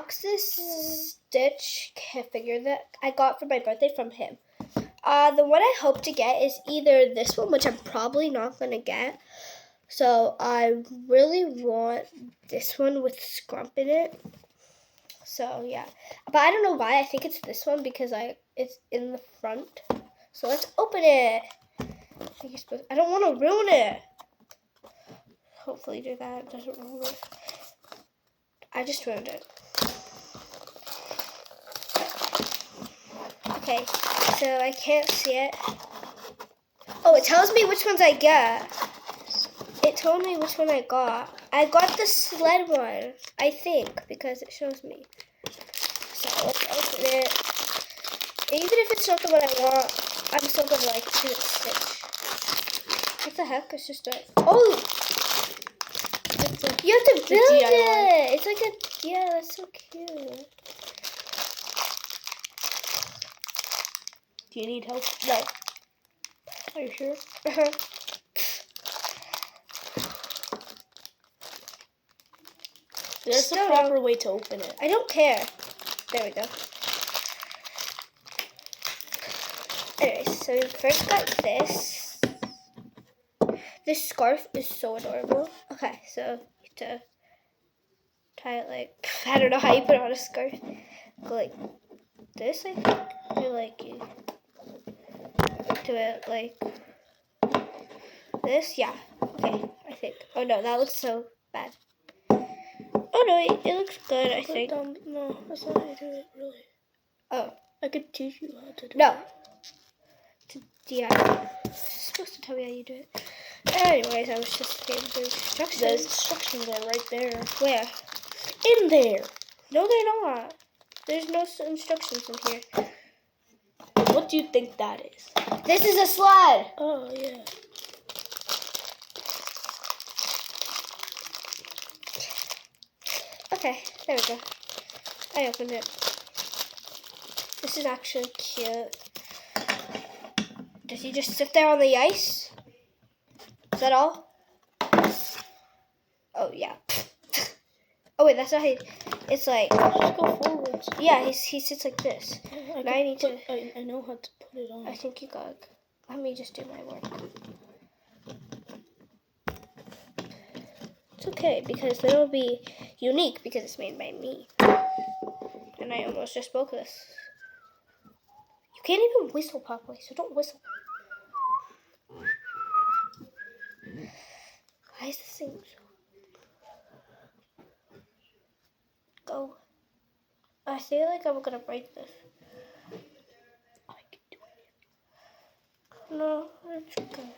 this Stitch figure that I got for my birthday from him. The one I hope to get is either this one, which I'm probably not going to get. So I really want this one with Scrump in it. So yeah. But I don't know why. I think it's this one because it's in the front. So let's open it. I don't want to ruin it. Hopefully do that. It doesn't ruin it. I just ruined it. Okay, so I can't see it. Oh, it tells me which ones I get. It told me which one I got. I got the sled one, I think, because it shows me. So let's open it. Even if it's not the one I want, I'm still gonna like do it Stitch. What the heck? It's just a... Oh! You have to build it! It's like a... Yeah, that's so cute. Do you need help? No. Are you sure? Uh-huh. There's a proper way to open it. I don't care. There we go. Anyways, so we first got this. This scarf is so adorable. Okay, so you have to tie it like... I don't know how you put on a scarf. Go like this, I think. Or like you do it like this. Yeah. Okay, I think. Oh no, that looks so bad. Oh no, it looks good, I think. No, that's not how you do it, really. Oh. I could teach you how to do it. No. Yeah. It's supposed to tell me how you do it. Anyways, I was just getting the instructions. There's instructions are right there. Where? In there. No, they're not. There's no instructions in here. What do you think that is? This is a sled. Oh, yeah. Okay, there we go. I opened it. This is actually cute. Does he just sit there on the ice? Is that all? Oh, yeah. Oh, wait, that's not how you... It's like... Just go forwards. Yeah, he sits like this. Now I need to... I know how to put it on. I think you got... Let me just do my work. It's okay, because then it'll be unique, because it's made by me. And I almost just spoke this. You can't even whistle properly, so don't whistle. Why is this thing so... Go. I feel like I'm gonna break this. I can do it. No, it's okay.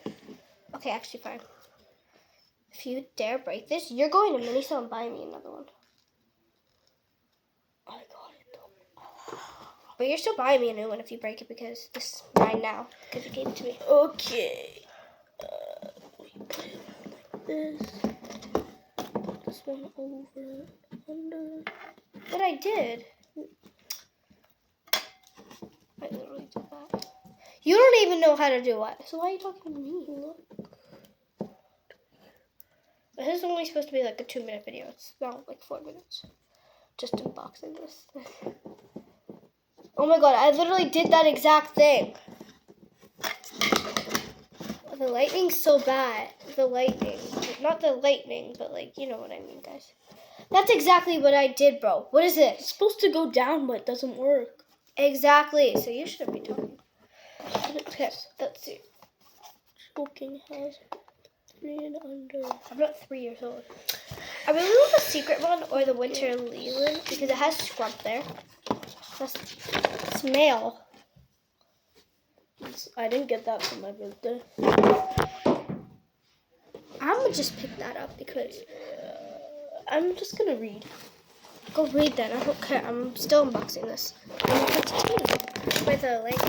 Okay, actually fine. If you dare break this, you're going to Miniso and buy me another one. I got it though. But you're still buying me a new one if you break it because this is mine now. Because you gave it to me. Okay. We put it like this. Put this one over, under. But I did. I literally did that. You don't even know how to do what. So why are you talking to me? Look. This is only supposed to be like a 2-minute video. It's not like 4 minutes. Just unboxing this thing. Oh my god, I literally did that exact thing. The lightning's so bad. The lightning. Not the lightning, but like, you know what I mean, guys. That's exactly what I did, bro. What is this? It's supposed to go down, but it doesn't work. Exactly. So you shouldn't be talking. Okay, let's see. Choking has 3 and under. I'm not 3 years old. I really want the secret one or the winter Leland because it has Scrump there. It's male. I didn't get that for my birthday. I'm gonna just pick that up because I'm just gonna read. Go read then. I don't care. I'm still unboxing this. By the like.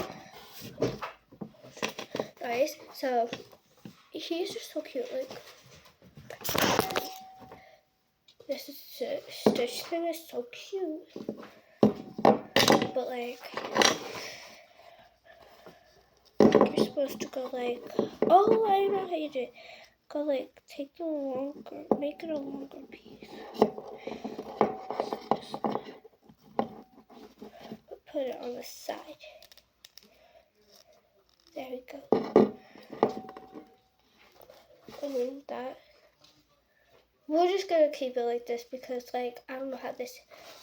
Guys, so he's just so cute. Like this is Stitch thing is so cute. But like you're supposed to go like, oh, I know how you do it. Go like take the longer, make it a longer piece. on the side. There we go. And then that. We're just gonna keep it like this because, like, I don't know how this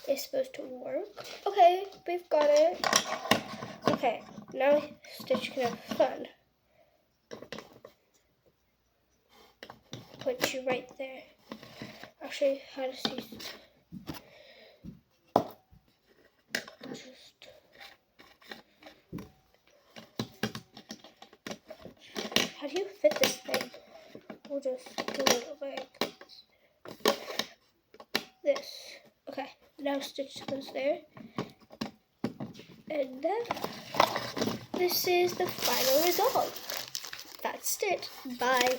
is supposed to work. Okay, we've got it. Okay, now Stitch can have fun. Put you right there. I'll show you how to see. How do you fit this thing? We'll just do it like this. Okay, now Stitch goes there. And then this is the final result. That's it. Bye.